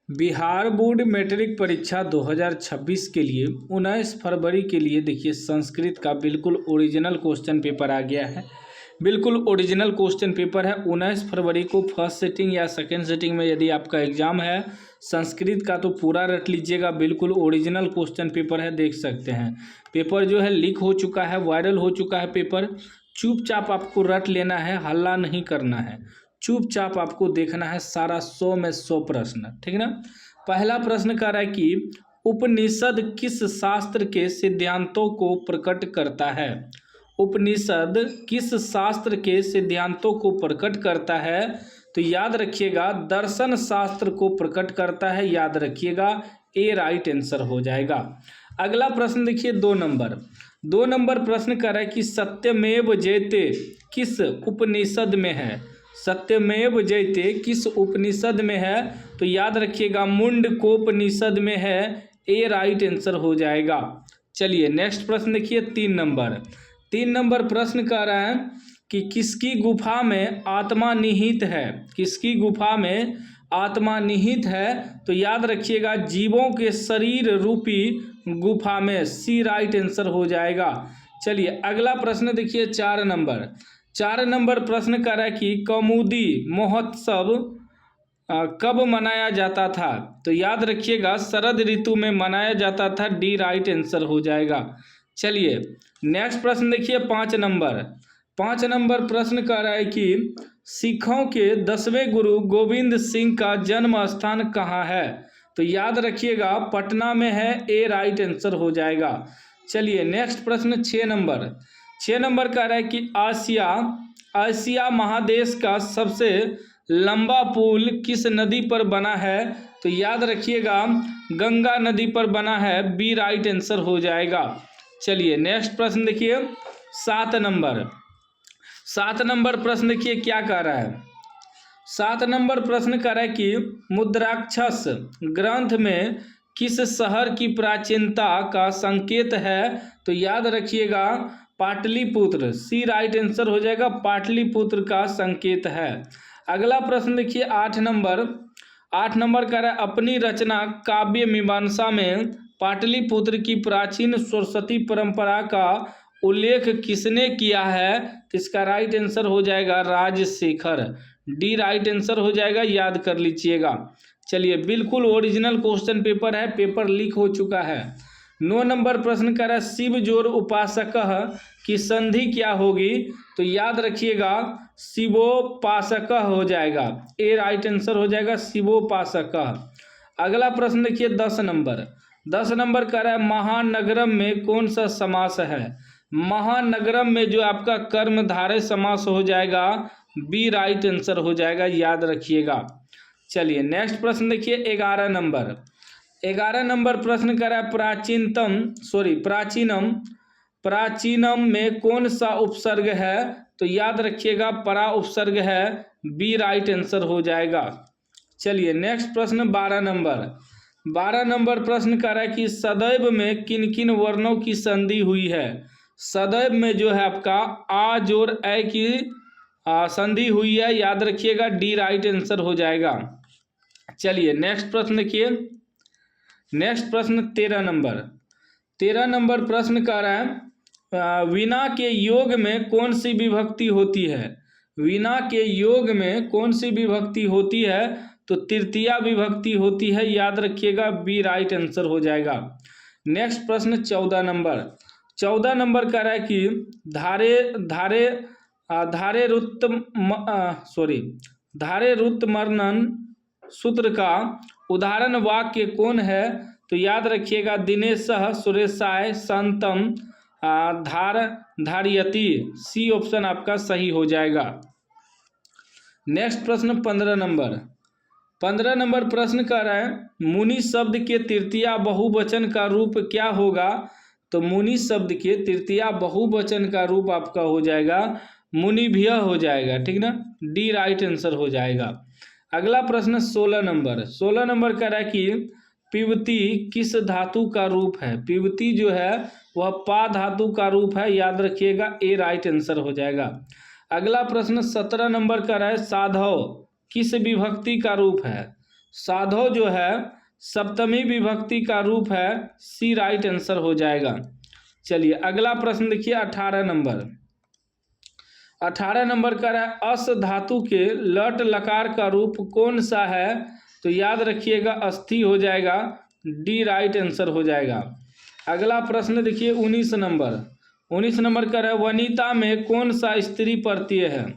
Bihar board matric परीक्षा 2026 के लिए 19 फरवरी के लिए देखिए संस्कृत का बिल्कुल ओरिजिनल क्वेश्चन पेपर आ गया है। बिल्कुल ओरिजिनल क्वेश्चन पेपर है। 19 फरवरी को फर्स्ट सिटिंग या सेकंड सिटिंग में यदि आपका एग्जाम है संस्कृत का तो पूरा रट लीजिएगा। बिल्कुल ओरिजिनल क्वेश्चन पेपर है, देख सकते हैं। पेपर जो है लीक हो चुका है, वायरल हो चुका है पेपर। चुपचाप आपको रट लेना है, हल्ला नहीं करना है, चुपचाप आपको देखना है सारा 100 में 100 प्रश्न, ठीक है ना। पहला प्रश्न कह रहा है कि उपनिषद किस शास्त्र के सिद्धांतों को प्रकट करता है। उपनिषद किस शास्त्र के सिद्धांतों को प्रकट करता है, तो याद रखिएगा दर्शन शास्त्र को प्रकट करता है, याद रखिएगा ए राइट आंसर हो जाएगा। अगला प्रश्न देखिए 2 नंबर प्रश्न कर रहा है कि सत्यमेव जयते किस उपनिषद में है। सत्यमेव जयते किस उपनिषद में है, तो याद रखिएगा मुंडकोपनिषद में है, ए राइट आंसर हो जाएगा। चलिए नेक्स्ट प्रश्न देखिए 3 नंबर प्रश्न कह रहा है कि किसकी गुफा में आत्मा निहित है। किसकी गुफा में आत्मा निहित है, तो याद रखिएगा जीवों के शरीर रूपी गुफा में, सी राइट आंसर हो जाएगा। चलिए अगला प्रश्न देखिए 4 नंबर प्रश्न कर रहा है कि कौमुदी महोत्सव कब मनाया जाता था, तो याद रखिएगा शरद ऋतु में मनाया जाता था, डी राइट आंसर हो जाएगा। चलिए नेक्स्ट प्रश्न देखिए 5 नंबर प्रश्न कह रहा है कि सिखों के 10वें गुरु गोविंद सिंह का जन्म स्थान कहाँ है, तो याद रखिएगा पटना में है, ए राइट आंसर हो जाएगा। चलिए नेक्स्ट प्रश्न 6 नंबर कह रहा है कि आसिया महादेश का सबसे लंबा पुल किस नदी पर बना है, तो याद रखिएगा गंगा नदी पर बना है, बी राइट आंसर हो जाएगा। चलिए नेक्स्ट प्रश्न देखिए 7 नंबर प्रश्न देखिए क्या कह रहा है। 7 नंबर प्रश्न कह रहा है कि मुद्राक्षस ग्रंथ में किस शहर की प्राचीनता का संकेत है, तो याद रखिएगा पाटलिपुत्र, सी राइट आंसर हो जाएगा, पाटलिपुत्र का संकेत है। अगला प्रश्न देखिए 8 नंबर कह रहा है अपनी रचना काव्य मीमांसा में पाटलिपुत्र की प्राचीन सरस्वती परंपरा का उल्लेख किसने किया है, तो इसका राइट आंसर हो जाएगा राजशेखर, डी राइट आंसर हो जाएगा, याद कर लीजिएगा। चलिए बिल्कुल ओरिजिनल क्वेश्चन पेपर है, पेपर लीक हो चुका है। 9 नंबर प्रश्न कर रहा है शिव जोर उपासक की संधि क्या होगी, तो याद रखिएगा शिवोपासक हो जाएगा, ए राइट आंसर हो जाएगा शिवोपासक। अगला प्रश्न देखिए 10 नंबर कह रहा है महानगरम में कौन सा समास है। महानगरम में जो आपका कर्मधारय समास हो जाएगा, बी राइट आंसर हो जाएगा, याद रखिएगा। चलिए नेक्स्ट प्रश्न देखिए 11 नंबर प्रश्न कर रहा है प्राचीनम में कौन सा उपसर्ग है, तो याद रखिएगा परा उपसर्ग है, बी राइट आंसर हो जाएगा। चलिए नेक्स्ट प्रश्न 12 नंबर प्रश्न कर रहा है कि सदैव में किन किन वर्णों की संधि हुई है। सदैव में जो है आपका आ जोर ए की संधि हुई है, याद रखिएगा डी राइट आंसर हो जाएगा। चलिए नेक्स्ट प्रश्न देखिए, नेक्स्ट प्रश्न 13 नंबर प्रश्न कर रहा है विना के योग में कौन सी विभक्ति होती है। विना के योग में कौन सी विभक्ति होती है, तो तृतीया विभक्ति होती है, याद रखिएगा बी राइट आंसर हो जाएगा। नेक्स्ट प्रश्न 14 नंबर कह रहा है कि धारे रुत्तमर्णन सूत्र का उदाहरण वाक्य कौन है, तो याद रखिएगा दिनेशः सुरेशाय संतम धारयति, सी ऑप्शन आपका सही हो जाएगा। नेक्स्ट प्रश्न 15 नंबर प्रश्न कर रहा है मुनि शब्द के तृतीया बहुवचन का रूप क्या होगा, तो मुनि शब्द के तृतीया बहुवचन का रूप आपका हो जाएगा मुनिभ्य हो जाएगा, ठीक ना, डी राइट आंसर हो जाएगा। अगला प्रश्न 16 नंबर कह रहा है कि पिबती किस धातु का रूप है। पिबती जो है वह पा धातु का रूप है, याद रखिएगा ए राइट आंसर हो जाएगा। अगला प्रश्न 17 नंबर कह रहा है साधव किस विभक्ति का रूप है। साधो जो है सप्तमी विभक्ति का रूप है, सी राइट आंसर हो जाएगा। चलिए अगला प्रश्न देखिए 18 नंबर। 18 नंबर का है अस धातु के लट लकार का रूप कौन सा है? तो याद रखिएगा अस्थि हो जाएगा, डी राइट आंसर हो जाएगा। अगला प्रश्न देखिए 19 नंबर। 19 नंबर का है वनिता में कौन सा स्त्री प्रत्यय है?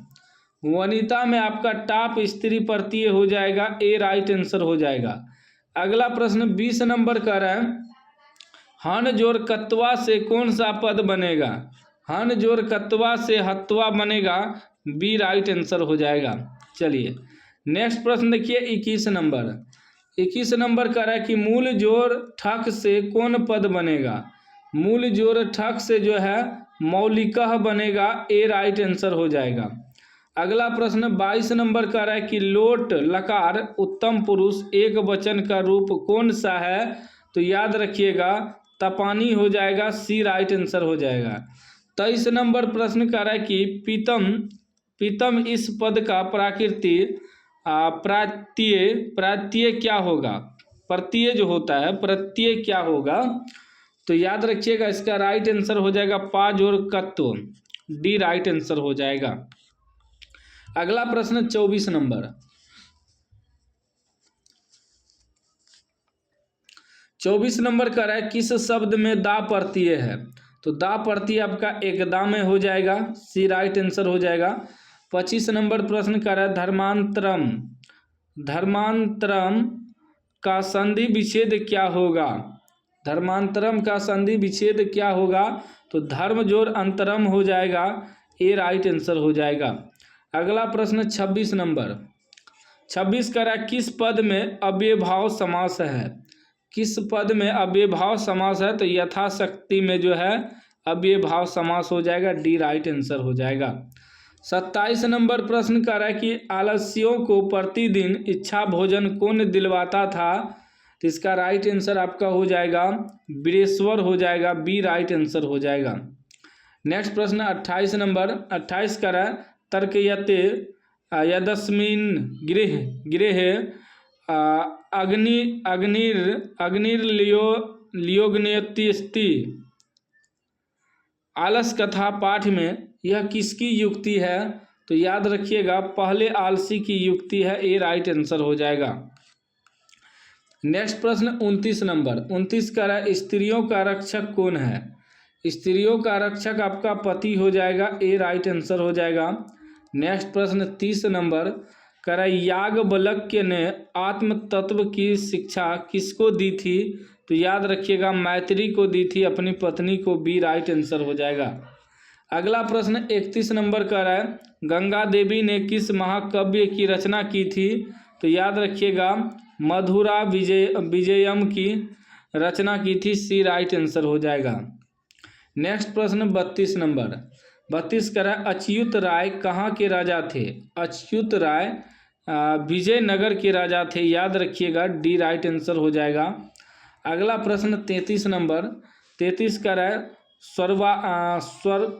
वनिता में आपका टाप स्त्री प्रत्यय हो जाएगा, ए राइट आंसर हो जाएगा। अगला प्रश्न 20 नंबर का है हन जोर कत्वा से कौन सा पद बनेगा? हन जोर कत्वा से हत्वा बनेगा, बी राइट आंसर हो जाएगा। चलिए नेक्स्ट प्रश्न देखिए 21 नंबर। 21 नंबर का है कि मूल जोर ठक से कौन पद बनेगा? मूल जोर ठक से जो है मौलिकः बनेगा, ए राइट आंसर हो जाएगा। अगला प्रश्न 22 नंबर का है कि लोट लकार उत्तम पुरुष एक वचन का रूप कौन सा है? तो याद रखिएगा तपानी हो जाएगा, सी राइट आंसर हो जाएगा। 23 नंबर प्रश्न का है कि पीतम इस पद का प्राकृति प्रत्यय क्या होगा? प्रत्यय जो होता है प्रत्यय क्या होगा? तो याद रखिएगा इसका राइट आंसर हो जाएगा पा जोर कत्व, डी राइट आंसर हो जाएगा। अगला प्रश्न 24 नंबर। 24 नंबर का है किस शब्द में दा प्रत्यय है? तो दा प्रत्यय आपका एकदा में हो जाएगा, सी राइट आंसर हो जाएगा। 25 नंबर प्रश्न का है धर्मांतरम का संधि विच्छेद क्या होगा? धर्मांतरम का संधि विच्छेद क्या होगा? तो धर्म जोर अंतरम हो जाएगा, ए राइट आंसर हो जाएगा। अगला प्रश्न 26 नंबर। 26 का किस पद में अव्ययभाव समास है? किस पद में अव्ययभाव समास है? तो यथाशक्ति में जो है अव्ययभाव समास हो जाएगा, डी राइट आंसर हो जाएगा। 27 नंबर प्रश्न का है कि आलस्यों को प्रतिदिन इच्छा भोजन कौन दिलवाता था? तो इसका राइट आंसर आपका हो जाएगा वीरेश्वर हो जाएगा, बी राइट आंसर हो जाएगा। नेक्स्ट प्रश्न 28 नंबर। 28 का है तर्कयते यदस्मिन गृह अग्निर्लियोग्नेति। आलस कथा पाठ में यह किसकी युक्ति है? तो याद रखिएगा पहले आलसी की युक्ति है, ए राइट आंसर हो जाएगा। नेक्स्ट प्रश्न 29 नंबर। 29 का है स्त्रियों का रक्षक कौन है? स्त्रियों का रक्षक आपका पति हो जाएगा, ए राइट आंसर हो जाएगा। नेक्स्ट प्रश्न 30 नंबर का याज्ञवल्क्य ने आत्म तत्व की शिक्षा किसको दी थी? तो याद रखिएगा मैत्री को दी थी, अपनी पत्नी को, बी राइट आंसर हो जाएगा। अगला प्रश्न 31 नंबर का है गंगा देवी ने किस महाकाव्य की रचना की थी? तो याद रखिएगा मधुरा विजयम की रचना की थी, सी राइट आंसर हो जाएगा। नेक्स्ट प्रश्न 32 नंबर। 32 का है अच्युत राय कहाँ के राजा थे? अच्युत राय विजयनगर के राजा थे, याद रखिएगा, डी राइट आंसर हो जाएगा। अगला प्रश्न 33 नंबर। 33 का है स्वर्गपावर्ग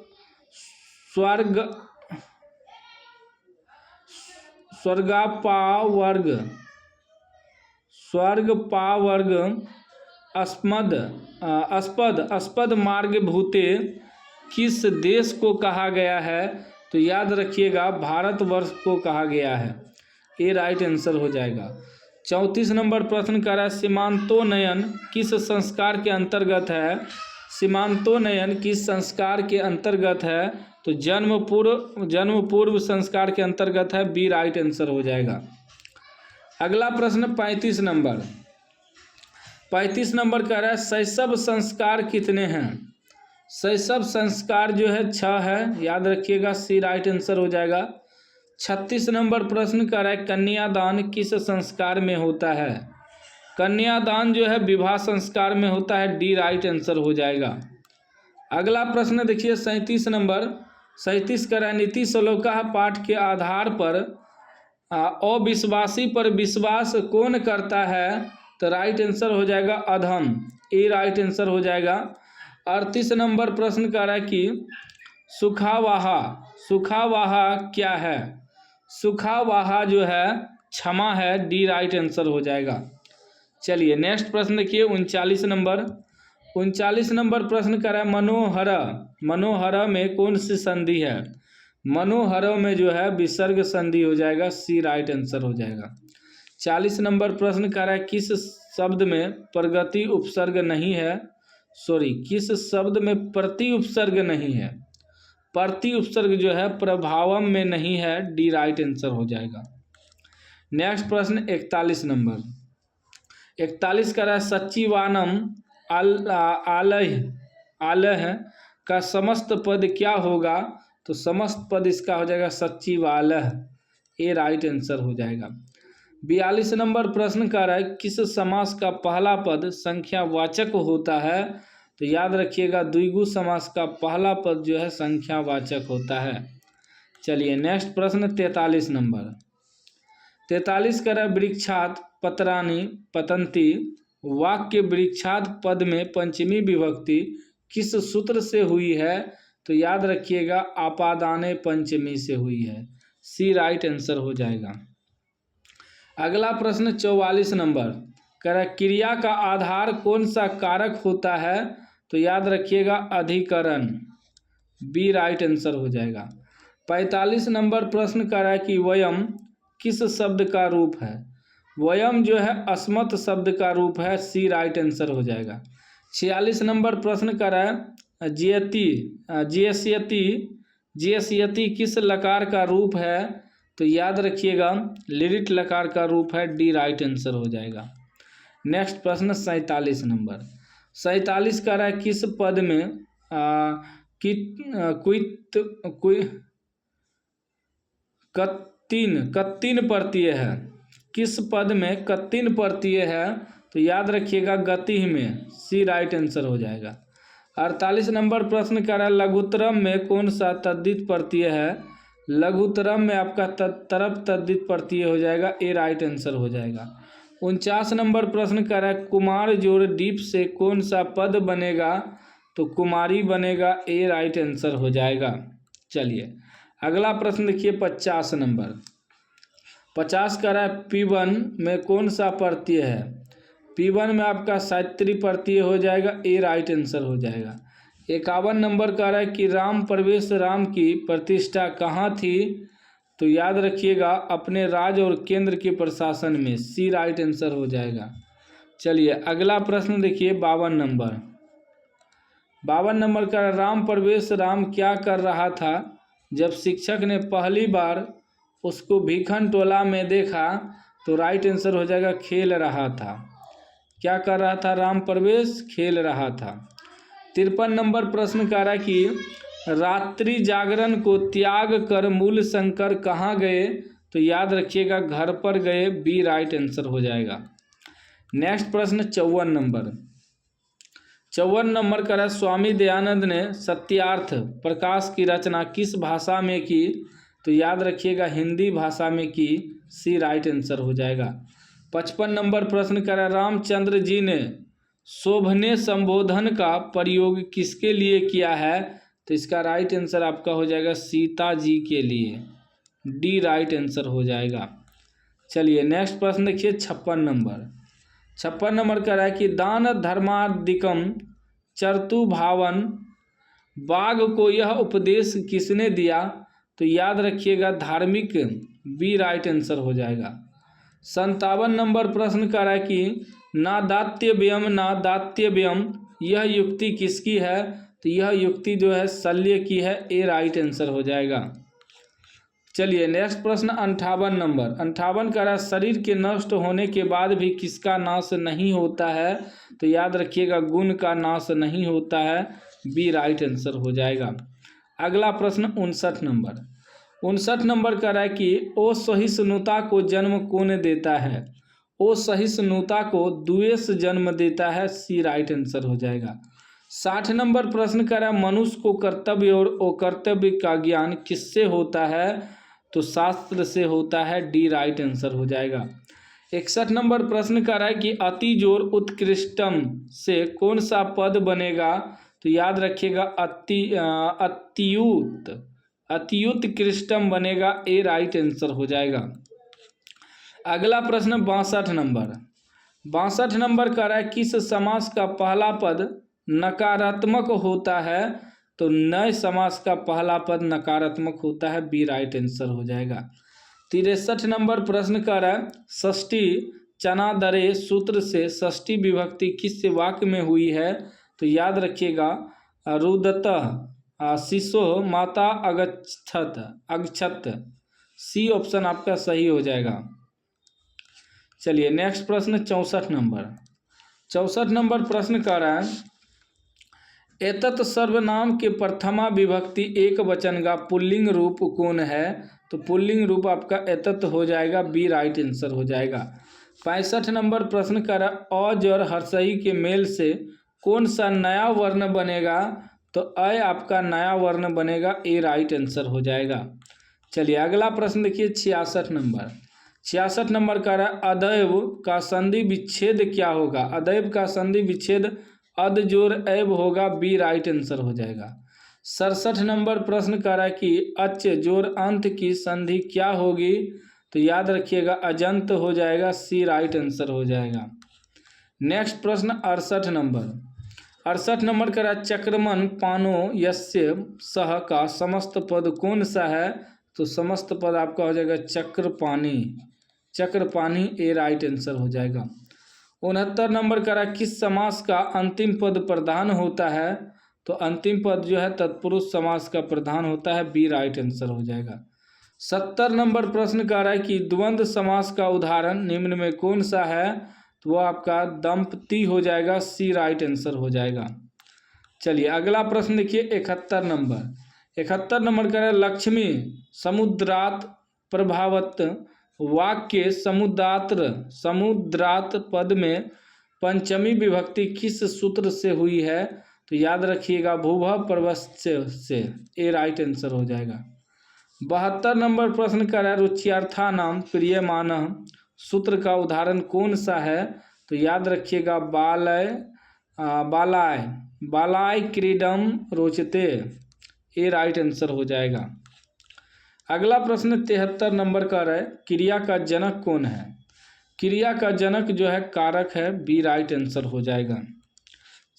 अस्पद मार्ग भूते किस देश को कहा गया है? तो याद रखिएगा भारतवर्ष को कहा गया है, ए राइट आंसर हो जाएगा। 34 नंबर प्रश्न का है सीमांतोन्नयन किस संस्कार के अंतर्गत है? सीमांतोन्नयन किस संस्कार के अंतर्गत है? तो जन्म पूर्व संस्कार के अंतर्गत है, बी राइट आंसर हो जाएगा। अगला प्रश्न 35 नंबर। 35 नंबर का है शैशव संस्कार कितने हैं? शैशव संस्कार जो है 6 है, याद रखिएगा, सी राइट आंसर हो जाएगा। 36 नंबर प्रश्न का है कन्यादान किस संस्कार में होता है? कन्यादान जो है विवाह संस्कार में होता है, डी राइट आंसर हो जाएगा। अगला प्रश्न देखिए 37 नंबर। 37 का है नीति श्लोका पाठ के आधार पर अविश्वासी पर विश्वास कौन करता है? तो राइट आंसर हो जाएगा अधम, ए राइट आंसर हो जाएगा। 38 नंबर प्रश्न का है कि सुखावाहा क्या है? सुखावाहा जो है क्षमा है, डी राइट आंसर हो जाएगा। चलिए नेक्स्ट प्रश्न देखिए 39 नंबर प्रश्न कर रहा है मनोहर। मनोहर में कौन सी संधि है? मनोहर में जो है विसर्ग संधि हो जाएगा, सी राइट आंसर हो जाएगा। 40 नंबर प्रश्न कर रहा है किस शब्द में प्रगति उपसर्ग नहीं है, किस शब्द में प्रति उपसर्ग नहीं है? प्रति उपसर्ग जो है प्रभावम में नहीं है, डी राइट आंसर हो जाएगा। नेक्स्ट प्रश्न 41 नंबर 41 का रहा है सच्चिवानम आलह का समस्त पद क्या होगा? तो समस्त पद इसका हो जाएगा सच्चिवालह, ए राइट आंसर हो जाएगा। 42 नंबर प्रश्न का रहा है किस समास का पहला पद संख्यावाचक होता है? तो याद रखिएगा द्विगु समास का पहला पद जो है संख्यावाचक होता है। चलिए नेक्स्ट प्रश्न 43 नंबर 43 का रहा है वृक्षात पत्राणि पतंती। वाक्य वृक्षात पद में पंचमी विभक्ति किस सूत्र से हुई है? तो याद रखिएगा आपादाने पंचमी से हुई है, सी राइट आंसर हो जाएगा। अगला प्रश्न 44 नंबर कह रहा है क्रिया का आधार कौन सा कारक होता है? तो याद रखिएगा अधिकरण, बी राइट आंसर हो जाएगा। 45 नंबर प्रश्न कह रहा है कि वयम किस शब्द का रूप है? वयम जो है अस्मत् शब्द का रूप है, सी राइट आंसर हो जाएगा। 46 नंबर प्रश्न कर रहा है जियस्यति किस लकार का रूप है? तो याद रखिएगा लिरिट लकार का रूप है, डी राइट आंसर हो जाएगा। नेक्स्ट प्रश्न 47 नंबर 47 का रहा है किस पद में कत्तीन प्रत्यय है? किस पद में कत्तीन प्रत्यय है? तो याद रखिएगा गति में, सी राइट आंसर हो जाएगा। 48 नंबर प्रश्न कर रहा है लघुत्तरम में कौन सा तद्धित प्रत्यय है? लघुत्तरम में आपका तरफ तद्धित प्रत्यय हो जाएगा, ए राइट आंसर हो जाएगा। 49 नंबर प्रश्न कर रहा है कुमार जोड़ डीप से कौन सा पद बनेगा? तो कुमारी बनेगा, ए राइट आंसर हो जाएगा। चलिए अगला प्रश्न देखिए 50 नंबर 50 का रहा है P1 में कौन सा प्रत्यय है? P1 में आपका साइत्री प्रत्यय हो जाएगा, ए राइट आंसर हो जाएगा। 51 नंबर का रहा है कि राम प्रवेश राम की प्रतिष्ठा कहाँ थी? तो याद रखिएगा अपने राज्य और केंद्र के प्रशासन में, सी राइट आंसर हो जाएगा। चलिए अगला प्रश्न देखिए 52 नंबर का राम प्रवेश राम क्या कर रहा था जब शिक्षक ने पहली बार उसको भिखन टोला में देखा? तो राइट आंसर हो जाएगा खेल रहा था। क्या कर रहा था राम प्रवेश? खेल रहा था। 53 नंबर प्रश्न का रहा कि रात्रि जागरण को त्याग कर मूल शंकर कहाँ गए? तो याद रखिएगा घर पर गए, बी राइट आंसर हो जाएगा। नेक्स्ट प्रश्न 54 नंबर का रहा स्वामी दयानंद ने सत्यार्थ प्रकाश की रचना किस भाषा में की? तो याद रखिएगा हिंदी भाषा में की, सी राइट आंसर हो जाएगा। 55 नंबर प्रश्न कर रामचंद्र जी ने शोभने संबोधन का प्रयोग किसके लिए किया है? तो इसका राइट आंसर आपका हो जाएगा सीता जी के लिए, डी राइट आंसर हो जाएगा। चलिए नेक्स्ट प्रश्न देखिए 56 नंबर का रहा है कि दान धर्मादिकम चरतु भावन बाघ को यह उपदेश किसने दिया? तो याद रखिएगा धार्मिक, बी राइट आंसर हो जाएगा। 57 नंबर प्रश्न का रहा है कि ना दात्य व्यम यह युक्ति किसकी है? तो यह युक्ति जो है शल्य की है, ए राइट आंसर हो जाएगा। चलिए नेक्स्ट प्रश्न 58 का रहा शरीर के नष्ट होने के बाद भी किसका नाश नहीं होता है? तो याद रखिएगा गुण का नाश नहीं होता है, बी राइट आंसर हो जाएगा। अगला प्रश्न 59 नंबर का रहा है कि असहिष्णुता को जन्म कौन देता है? असहिष्णुता को द्वेष जन्म देता है, सी राइट आंसर हो जाएगा। 60 नंबर प्रश्न का रहा है मनुष्य को कर्तव्य और अकर्तव्य का ज्ञान किससे होता है? तो शास्त्र से होता है, डी राइट आंसर हो जाएगा। 61 नंबर प्रश्न का रहा है कि अति जोर उत्कृष्टम से कौन सा पद बनेगा? तो याद रखिएगा अत्युत्कृष्टम बनेगा, ए राइट आंसर हो जाएगा। अगला प्रश्न 62 नंबर कह रहा है किस समास का पहला पद नकारात्मक होता है? तो नए समास का पहला पद नकारात्मक होता है, बी राइट आंसर हो जाएगा। 63 नंबर प्रश्न कह रहा है षष्ठी चना दरे सूत्र से षष्ठी विभक्ति किस वाक्य में हुई है? तो याद रखिएगा रुदतः शिशो माता अगच्छत, सी ऑप्शन आपका सही हो जाएगा। चलिए नेक्स्ट प्रश्न 64 नंबर प्रश्न कह रहा है एतत् सर्वनाम के प्रथमा विभक्ति एक वचन का पुल्लिंग रूप कौन है? तो पुल्लिंग रूप आपका एतत् हो जाएगा, बी राइट आंसर हो जाएगा। 65 नंबर प्रश्न कर अज और हर्षई के मेल से कौन सा नया वर्ण बनेगा? तो अ आपका नया वर्ण बनेगा, ए राइट आंसर हो जाएगा। चलिए अगला प्रश्न देखिए 66 नंबर का अदैव का संधि विच्छेद क्या होगा? अदैव का संधि विच्छेद अद जोर ऐब होगा, बी राइट आंसर हो जाएगा। 67 नंबर प्रश्न कर रहा है कि अच जोर अंत की संधि क्या होगी? तो याद रखिएगा अजंत हो जाएगा, सी राइट आंसर हो जाएगा। नेक्स्ट प्रश्न 68 नंबर कर रहा है चक्रमन पानो यस्य सह का समस्त पद कौन सा है? तो समस्त पद आपका हो जाएगा चक्रपाणी, ए राइट आंसर हो जाएगा। 69 नंबर का रहा किस समास का अंतिम पद प्रधान होता है? तो अंतिम पद जो है तत्पुरुष समास का प्रधान होता है, बी राइट आंसर हो जाएगा। 70 नंबर प्रश्न का रहा है कि द्वंद्व समास का उदाहरण निम्न में कौन सा है? तो वो आपका दंपति हो जाएगा, सी राइट आंसर हो जाएगा। चलिए अगला प्रश्न देखिए 71 नंबर का रहा है लक्ष्मी समुद्रात प्रभावत वाक्य समुद्रात पद में पंचमी विभक्ति किस सूत्र से हुई है? तो याद रखिएगा भूभव प्रवस्य से, ए राइट आंसर हो जाएगा। 72 नंबर प्रश्न का है रुच्यार्था नाम प्रियमान सूत्र का उदाहरण कौन सा है? तो याद रखिएगा बालाय क्रीडम रोचते, ए राइट आंसर हो जाएगा। अगला प्रश्न 73 नंबर का है क्रिया का जनक कौन है? क्रिया का जनक जो है कारक है, बी राइट आंसर हो जाएगा।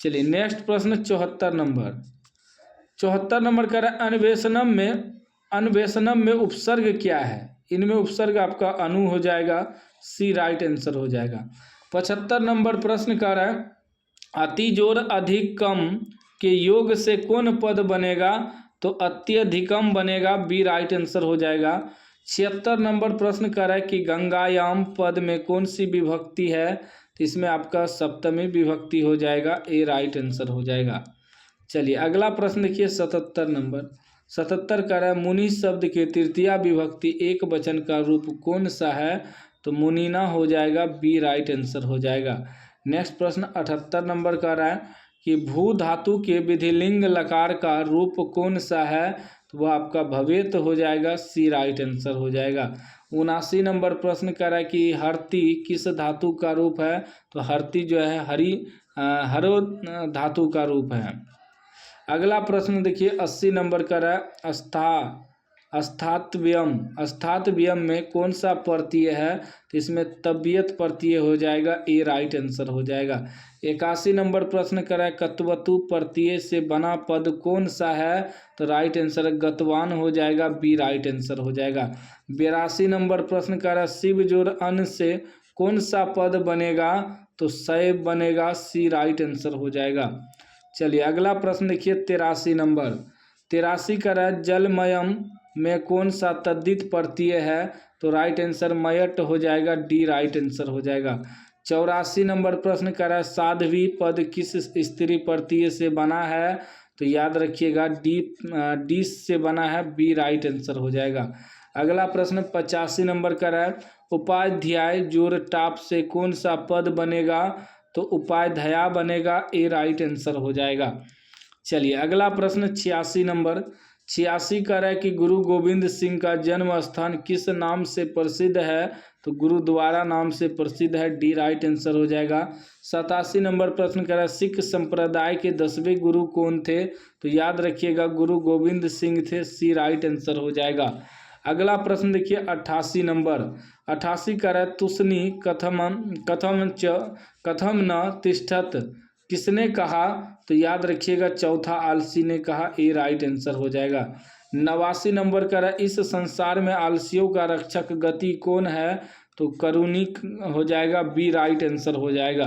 चलिए नेक्स्ट प्रश्न 74 नंबर का है अन्वेषणम में उपसर्ग क्या है? इनमें उपसर्ग आपका अनु हो जाएगा, सी राइट आंसर हो जाएगा। 75 नंबर प्रश्न का है अति जोर अधिक कम के योग से कौन पद बनेगा? तो अत्यधिकम बनेगा, बी राइट आंसर हो जाएगा। 76 नंबर प्रश्न कर रहा है कि गंगायाम पद में कौन सी विभक्ति है? तो इसमें आपका सप्तमी विभक्ति हो जाएगा, ए राइट आंसर हो जाएगा। चलिए अगला प्रश्न देखिए 77 कर रहा है मुनि शब्द के तृतीया विभक्ति एक वचन का रूप कौन सा है? तो मुनीना हो जाएगा, बी राइट आंसर हो जाएगा। नेक्स्ट प्रश्न 78 नंबर का रहा है कि भू धातु के विधिलिंग लकार का रूप कौन सा है? तो वह आपका भवेत हो जाएगा, सी राइट आंसर हो जाएगा। 79 नंबर प्रश्न कर रहा है कि हरति किस धातु का रूप है? तो हरति जो है हरो धातु का रूप है। अगला प्रश्न देखिए 80 नंबर का रहा है अस्थातव्यम में कौन सा प्रत्यय है? तो इसमें तबियत प्रत्यय हो जाएगा, ए राइट आंसर हो जाएगा। 81 नंबर प्रश्न करा है कत्वतु प्रत्यय से बना पद कौन सा है? तो राइट आंसर गतवान हो जाएगा, बी राइट आंसर हो जाएगा। 82 नंबर प्रश्न करा शिव जोर अन्न से कौन सा पद बनेगा? तो शैव बनेगा, सी राइट आंसर हो जाएगा। चलिए अगला प्रश्न देखिए 83 करा जलमयम में कौन सा तद्धित प्रत्यय है? तो राइट आंसर मयट हो जाएगा, डी राइट आंसर हो जाएगा। 84 नंबर प्रश्न कर रहा है साध्वी पद किस स्त्री प्रत्यय से बना है? तो याद रखिएगा डी से बना है, बी राइट आंसर हो जाएगा। अगला प्रश्न 85 नंबर का है उपाध्याय जोर टाप से कौन सा पद बनेगा? तो उपाध्याय बनेगा, ए राइट आंसर हो जाएगा। चलिए अगला प्रश्न 86 का है कि गुरु गोविंद सिंह का जन्म स्थान किस नाम से प्रसिद्ध है? तो गुरुद्वारा नाम से प्रसिद्ध है, डी राइट आंसर हो जाएगा। 87 नंबर प्रश्न कर रहा है सिख संप्रदाय के 10वें गुरु कौन थे? तो याद रखिएगा गुरु गोविंद सिंह थे, सी राइट आंसर हो जाएगा। अगला प्रश्न देखिए 88 नंबर। 88 का है तुष्णि कथम न तिष्ठत, किसने कहा? तो याद रखिएगा चौथा आलसी ने कहा, ए राइट आंसर हो जाएगा। 89 नंबर का है इस संसार में आलसियों का रक्षक गति कौन है? तो करुणिक हो जाएगा, बी राइट आंसर हो जाएगा।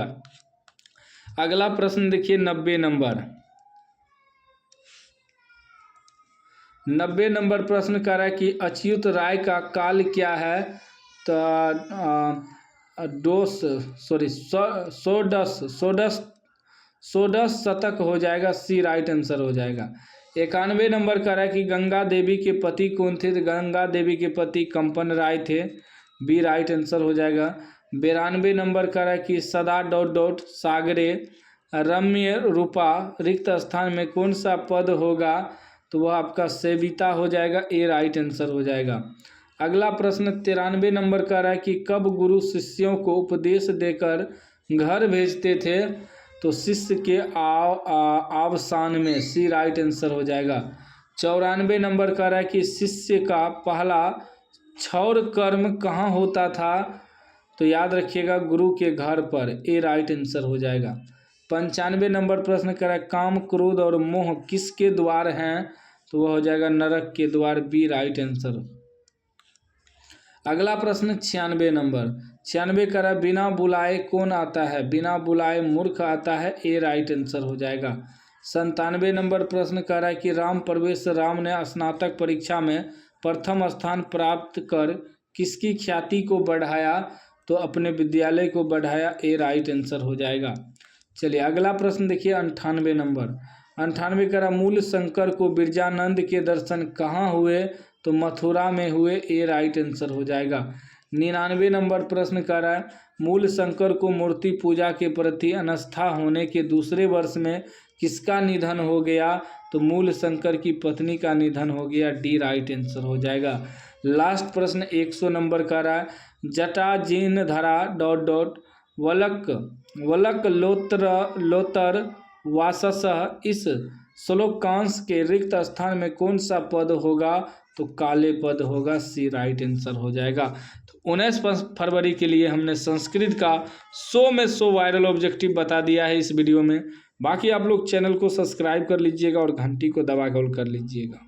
अगला प्रश्न देखिए 90 नंबर। 90 नंबर प्रश्न कर रहा है कि अच्युत राय का काल क्या है? तो षोडश शतक हो जाएगा, सी राइट आंसर हो जाएगा। 91 नंबर का है कि गंगा देवी के पति कौन थे? तो गंगा देवी के पति कंपन राय थे, बी राइट आंसर हो जाएगा। 92 नंबर का है कि सदा ... सागरे रम्य रूपा रिक्त स्थान में कौन सा पद होगा? तो वह आपका सेविता हो जाएगा, ए राइट आंसर हो जाएगा। अगला प्रश्न 93 नंबर का है कि कब गुरु शिष्यों को उपदेश देकर घर भेजते थे? तो शिष्य के अवसान में, सी राइट आंसर हो जाएगा। 94 नंबर का है कि शिष्य का पहला क्षौर कर्म कहाँ होता था? तो याद रखिएगा गुरु के घर पर, ए राइट आंसर हो जाएगा। 95 नंबर प्रश्न कर रहा है काम क्रोध और मोह किसके द्वार हैं? तो वह हो जाएगा नरक के द्वार, बी राइट आंसर। अगला प्रश्न 96 नंबर। 96 कर रहा है बिना बुलाए कौन आता है? बिना बुलाए मूर्ख आता है, ए राइट आंसर हो जाएगा। 97 नंबर प्रश्न कर रहा है कि राम प्रवेश राम ने स्नातक परीक्षा में प्रथम स्थान प्राप्त कर किसकी ख्याति को बढ़ाया? तो अपने विद्यालय को बढ़ाया, ए राइट आंसर हो जाएगा। चलिए अगला प्रश्न देखिए 98 नंबर। 98 का मूल शंकर को बिरजानंद के दर्शन कहाँ हुए? तो मथुरा में हुए, ए राइट आंसर हो जाएगा। 99 नंबर प्रश्न कर रहा है मूल शंकर को मूर्ति पूजा के प्रति अनास्था होने के दूसरे वर्ष में किसका निधन हो गया? तो मूल शंकर की पत्नी का निधन हो गया, डी राइट आंसर हो जाएगा। लास्ट प्रश्न 100 नंबर का रहा है जटा जीर्ण धरा ... वलक लोतर वासस, इस श्लोकांश के रिक्त स्थान में कौन सा पद होगा? तो काले पद होगा, सी राइट आंसर हो जाएगा। तो 19 फरवरी के लिए हमने संस्कृत का 100 में 100 वायरल ऑब्जेक्टिव बता दिया है इस वीडियो में। बाकी आप लोग चैनल को सब्सक्राइब कर लीजिएगा और घंटी को दबा कर लीजिएगा।